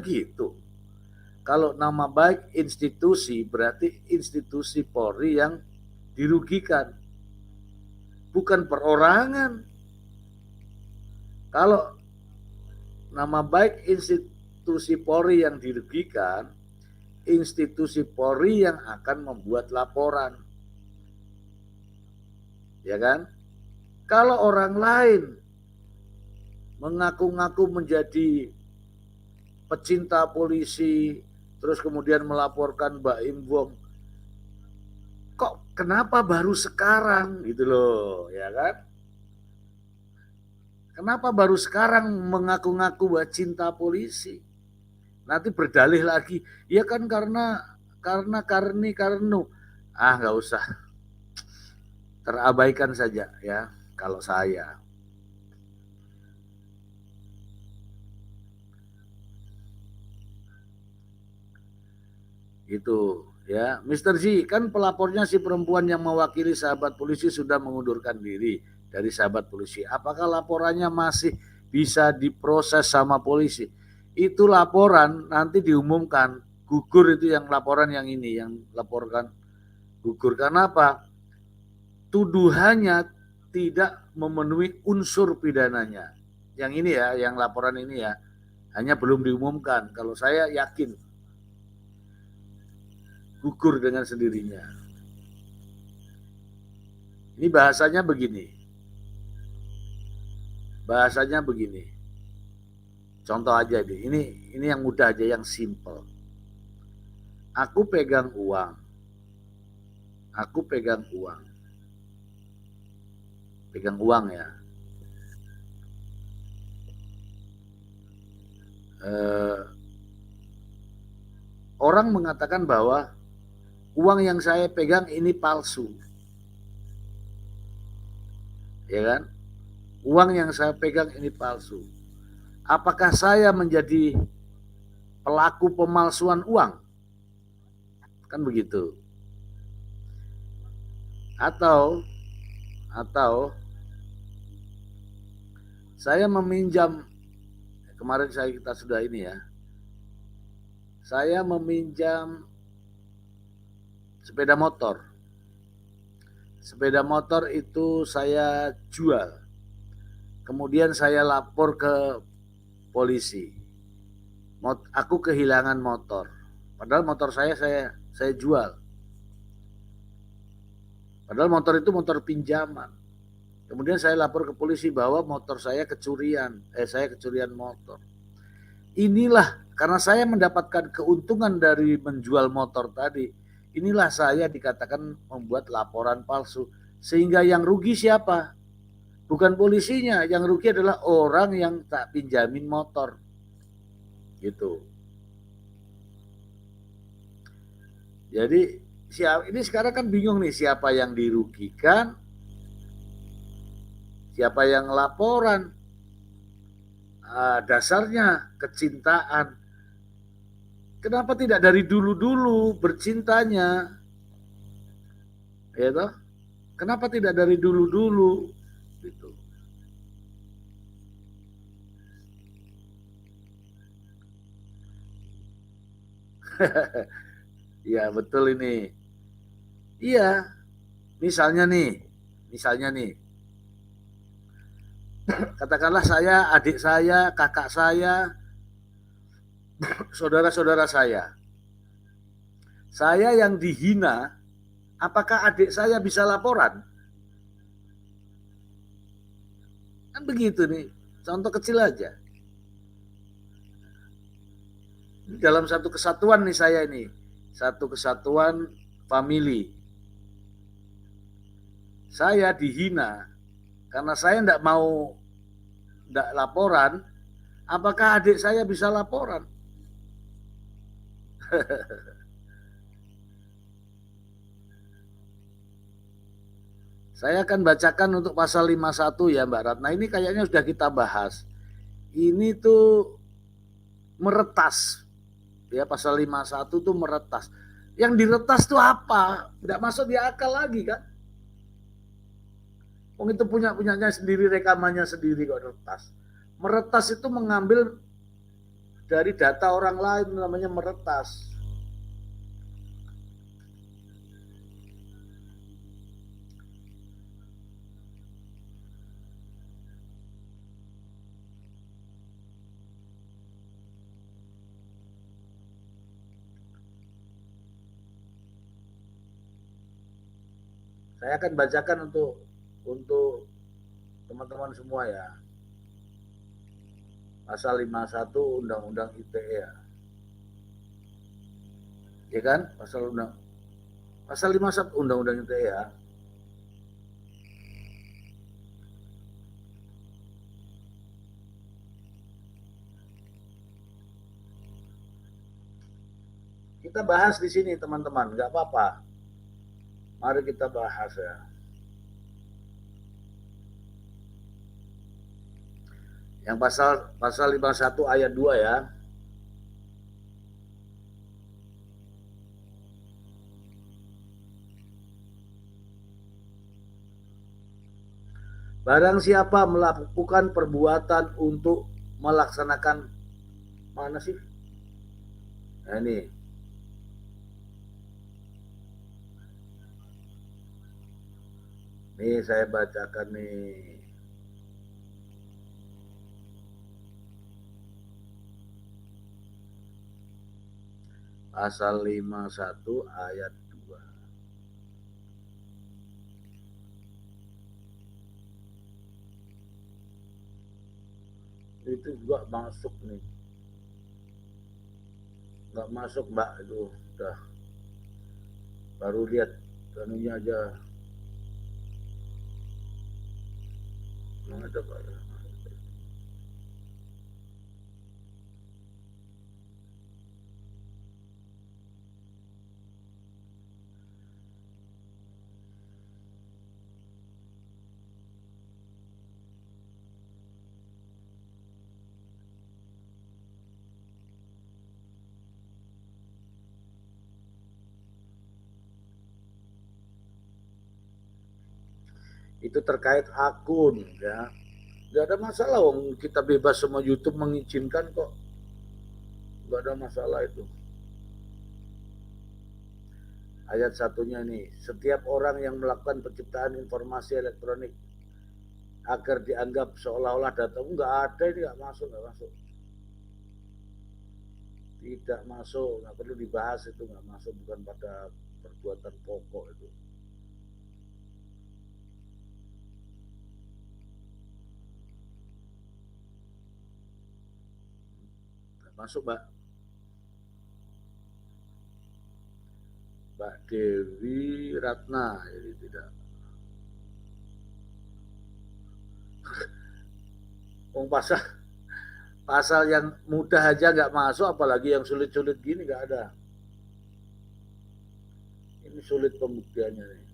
begitu. Kalau nama baik institusi, berarti institusi Polri yang dirugikan, bukan perorangan. Kalau nama baik institusi Polri yang dirugikan, institusi Polri yang akan membuat laporan. Ya kan? Kalau orang lain mengaku-ngaku menjadi pecinta polisi, terus kemudian melaporkan Mbak Im Wong, kok kenapa baru sekarang gitu loh, ya kan? Kenapa baru sekarang mengaku-ngaku bahwa cinta polisi? Nanti berdalih lagi, ya kan karena karnu. Ah, nggak usah, terabaikan saja ya kalau saya. Itu ya, Mr. Z, kan pelapornya si perempuan yang mewakili sahabat polisi sudah mengundurkan diri dari sahabat polisi. Apakah laporannya masih bisa diproses sama polisi? Itu laporan nanti diumumkan, gugur itu yang laporan yang ini, yang laporkan gugur. Karena apa? Tuduhannya tidak memenuhi unsur pidananya. Yang ini ya, yang laporan ini ya, hanya belum diumumkan. Kalau saya yakin gugur dengan sendirinya. Ini bahasanya begini. Bahasanya begini. Contoh aja deh. Ini yang mudah aja, yang simple. Aku pegang uang. Aku pegang uang. Pegang uang ya. Orang mengatakan bahwa uang yang saya pegang ini palsu. Ya kan? Uang yang saya pegang ini palsu. Apakah saya menjadi pelaku pemalsuan uang? Kan begitu. Atau saya meminjam, kemarin kita sudah ini ya, saya meminjam sepeda motor. Sepeda motor itu saya jual. Kemudian saya lapor ke polisi. Aku kehilangan motor. Padahal motor saya jual. Padahal motor itu motor pinjaman. Kemudian saya lapor ke polisi bahwa motor saya kecurian. Saya kecurian motor. Inilah karena saya mendapatkan keuntungan dari menjual motor tadi. Inilah saya dikatakan membuat laporan palsu. Sehingga yang rugi siapa? Bukan polisinya, yang rugi adalah orang yang tak pinjamin motor. Gitu. Jadi ini sekarang kan bingung nih siapa yang dirugikan, siapa yang laporan. Dasarnya kecintaan. Kenapa tidak dari dulu-dulu bercintanya? Ya toh? Kenapa tidak dari dulu-dulu? Gitu. Ya betul ini. Iya, misalnya nih, katakanlah saya, adik saya, kakak saya, saudara-saudara saya yang dihina, apakah adik saya bisa laporan? Kan begitu nih, contoh kecil aja. Dalam satu kesatuan nih saya ini, satu kesatuan family. Saya dihina karena saya tidak mau laporan, apakah adik saya bisa laporan? Saya akan bacakan untuk pasal 51 ya Mbak Ratna. Ini kayaknya sudah kita bahas. Ini tuh meretas. Ya, pasal 51 tuh meretas. Yang diretas tuh apa? Tidak masuk di akal lagi kan? Wong itu punyanya sendiri, rekamannya sendiri kok retas. Meretas itu mengambil dari data orang lain, namanya meretas. Saya akan bacakan untuk teman-teman semua ya. Pasal 51 Undang-Undang ITE ya. Ya kan? Pasal 51 Undang-Undang ITE ya. Kita bahas di sini teman-teman, nggak apa-apa. Mari kita bahas ya. Yang pasal 51 ayat 2 ya. Barang siapa melakukan perbuatan untuk melaksanakan, mana sih? Nah ini. Nih saya bacakan nih. Pasal 51 ayat 2. Itu juga masuk nih. Nggak masuk mbak, itu udah baru lihat anunya aja. Nggak ada pak. Itu terkait akun ya. Nggak ada masalah, kita bebas, semua YouTube mengizinkan kok. Nggak ada masalah itu. Ayat satunya nih, setiap orang yang melakukan penciptaan informasi elektronik agar dianggap seolah-olah data, nggak ada, ini nggak masuk. Tidak masuk, nggak perlu dibahas, itu nggak masuk, bukan pada perbuatan pokok itu. Nggak masuk mbak. Mbak Dewi Ratna, jadi tidak. Pasal yang mudah aja nggak masuk, apalagi yang sulit-sulit gini nggak ada. Ini sulit pembuktiannya nih.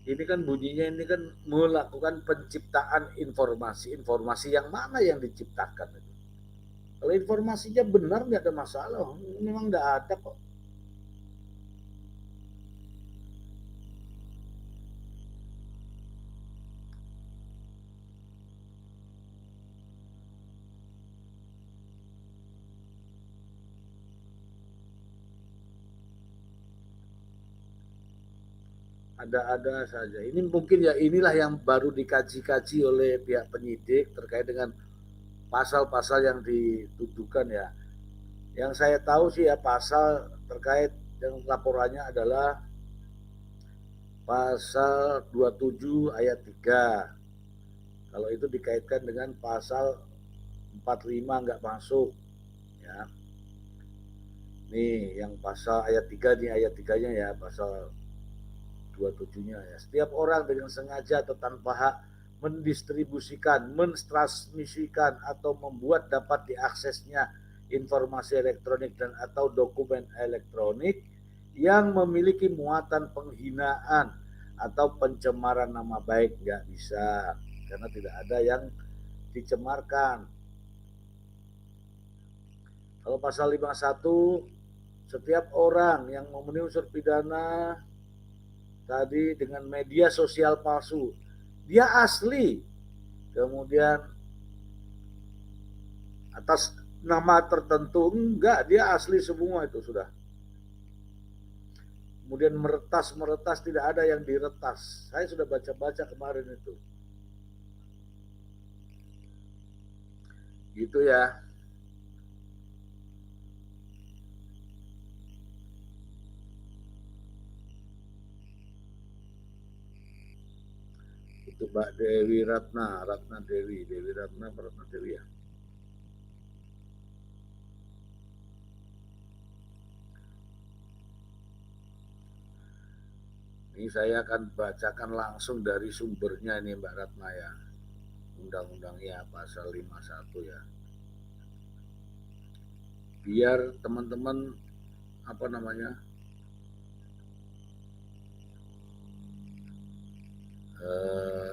Ini kan bunyinya, ini kan melakukan penciptaan informasi yang mana yang diciptakan itu. Kalau informasinya benar nggak ada masalah, memang nggak ada kok. Ada-ada saja. Ini mungkin ya, inilah yang baru dikaji-kaji oleh pihak penyidik terkait dengan pasal-pasal yang dituduhkan ya. Yang saya tahu sih ya, pasal terkait yang laporannya adalah pasal 27 ayat 3. Kalau itu dikaitkan dengan pasal 45 nggak masuk ya. Nih yang pasal ayat 3 nih, ayat 3-nya ya, pasal 27-nya ya. Setiap orang dengan sengaja atau tanpa hak mendistribusikan, mentransmisikan atau membuat dapat diaksesnya informasi elektronik dan atau dokumen elektronik yang memiliki muatan penghinaan atau pencemaran nama baik, nggak bisa karena tidak ada yang dicemarkan. Kalau pasal 51, setiap orang yang memenuhi unsur pidana tadi dengan media sosial palsu, dia asli, kemudian atas nama tertentu, enggak, dia asli semua itu sudah. Kemudian meretas tidak ada yang diretas. Saya sudah baca-baca kemarin itu. Gitu ya. Itu Mbak Dewi Ratna Dewi Ratna Dewi ya. Ini saya akan bacakan langsung dari sumbernya ini Mbak Ratna ya. Undang-undangnya pasal 51 ya. Biar teman-teman apa namanya?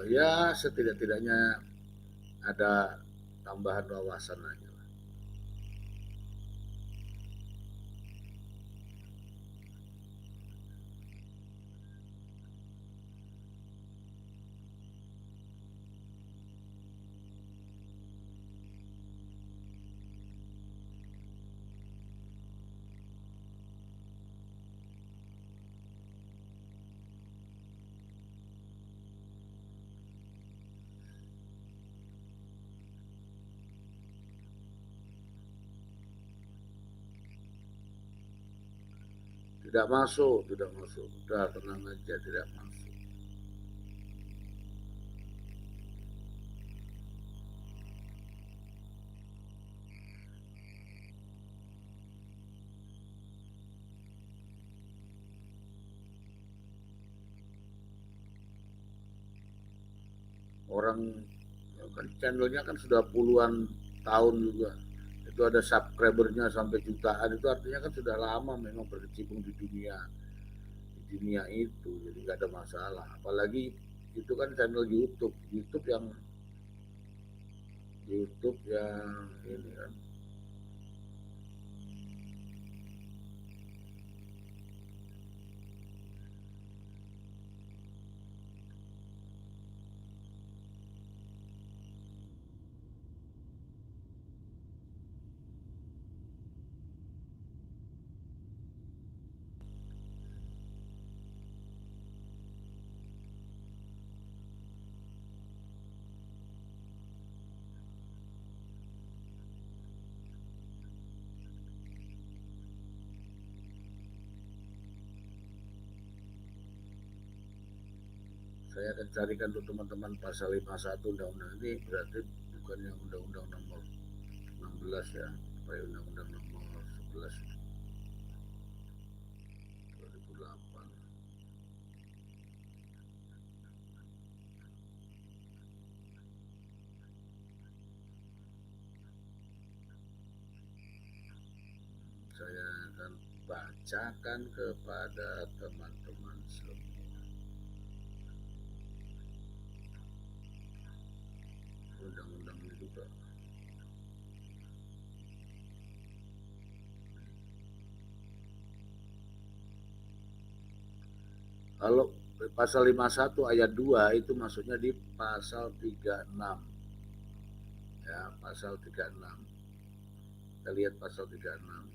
Ya setidak-tidaknya ada tambahan wawasan aja. Tidak masuk. Udah tenang aja, tidak masuk. Orang kan channelnya kan sudah puluhan tahun juga. Itu ada subscribernya sampai jutaan, itu artinya kan sudah lama memang berkecimpung di dunia itu, jadi nggak ada masalah. Apalagi itu kan channel YouTube yang ini kan. Saya akan carikan untuk teman-teman pasal 51 undang-undang ini, berarti bukan yang undang-undang nomor 16 ya, supaya undang-undang nomor 11 2008. Saya akan bacakan kepada teman-teman semua. Undang-undang ini juga. Kalau pasal 51 ayat 2 itu maksudnya di pasal 36. Ya, pasal 36. Kita lihat pasal 36.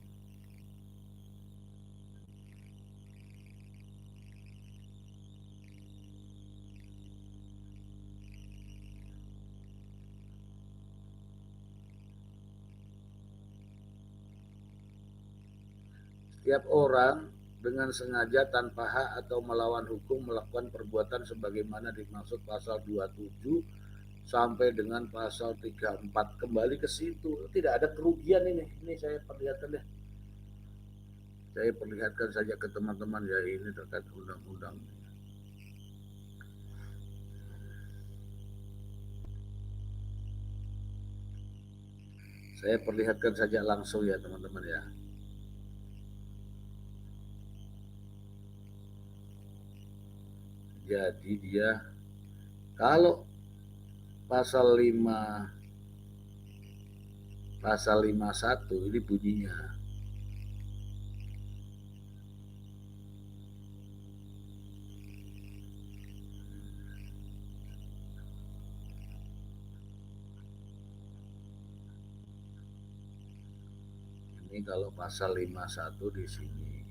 Setiap orang dengan sengaja tanpa hak atau melawan hukum melakukan perbuatan sebagaimana dimaksud pasal 27 sampai dengan pasal 34, kembali ke situ. Tidak ada kerugian ini. Ini saya perlihatkan deh. Saya perlihatkan saja ke teman-teman ya, ini terkait undang-undang. Saya perlihatkan saja langsung ya teman-teman ya. Jadi dia kalau pasal 51 ini bunyinya. Ini kalau pasal 51 di sini.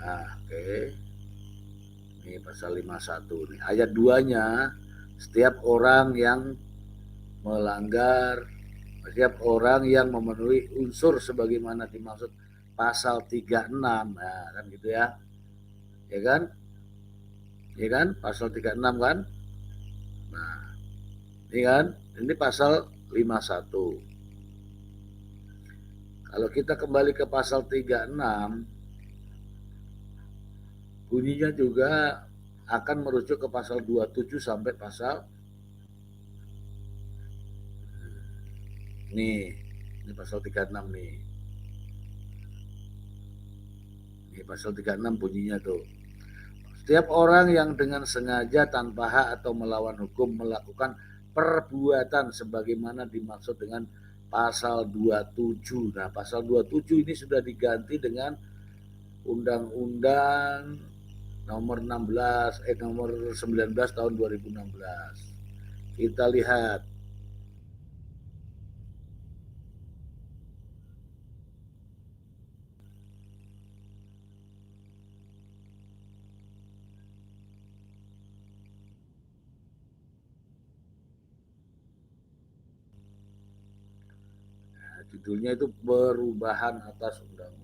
Nah, oke. Ini pasal 51 nih. Ayat 2-nya, setiap orang yang melanggar, setiap orang yang memenuhi unsur sebagaimana dimaksud pasal 36, nah kan gitu ya. Ya kan? Ya kan? Pasal 36 kan? Nah, ini kan? Ini pasal 51. Kalau kita kembali ke pasal 36, bunyinya juga akan merujuk ke pasal 27 sampai pasal ini pasal 36 nih. Ini pasal 36 bunyinya tuh. Setiap orang yang dengan sengaja tanpa hak atau melawan hukum melakukan perbuatan sebagaimana dimaksud dengan pasal 27. Nah, pasal 27 ini sudah diganti dengan Undang-Undang nomor 19 tahun 2016. Kita lihat. Nah, judulnya itu perubahan atas undang-undang.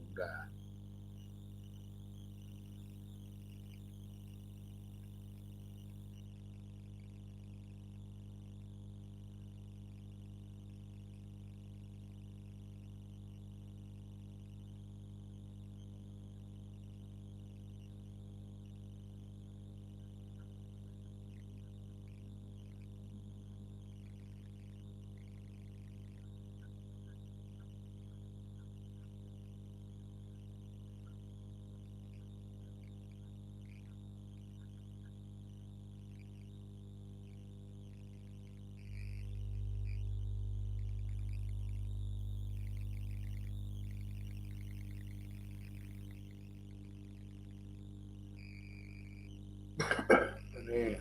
Ini.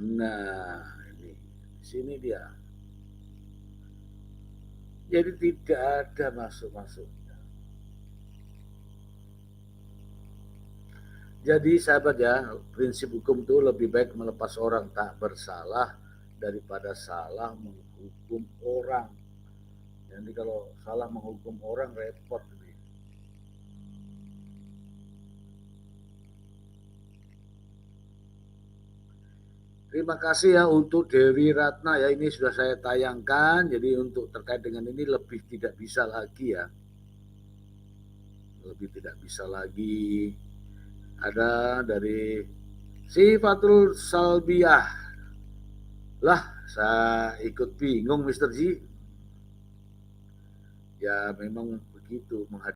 Nah, ini sini dia. Jadi tidak ada masuk-masuknya. Jadi sahabat ya, prinsip hukum itu lebih baik melepas orang tak bersalah daripada salah menghukum orang. Jadi kalau salah menghukum orang repot. Terima kasih ya untuk Dewi Ratna ya, ini sudah saya tayangkan. Jadi untuk terkait dengan ini lebih tidak bisa lagi ya. Lebih tidak bisa lagi. Ada dari Sifatul Salbiah. Lah, saya ikut bingung Mr. Ji. Ya memang begitu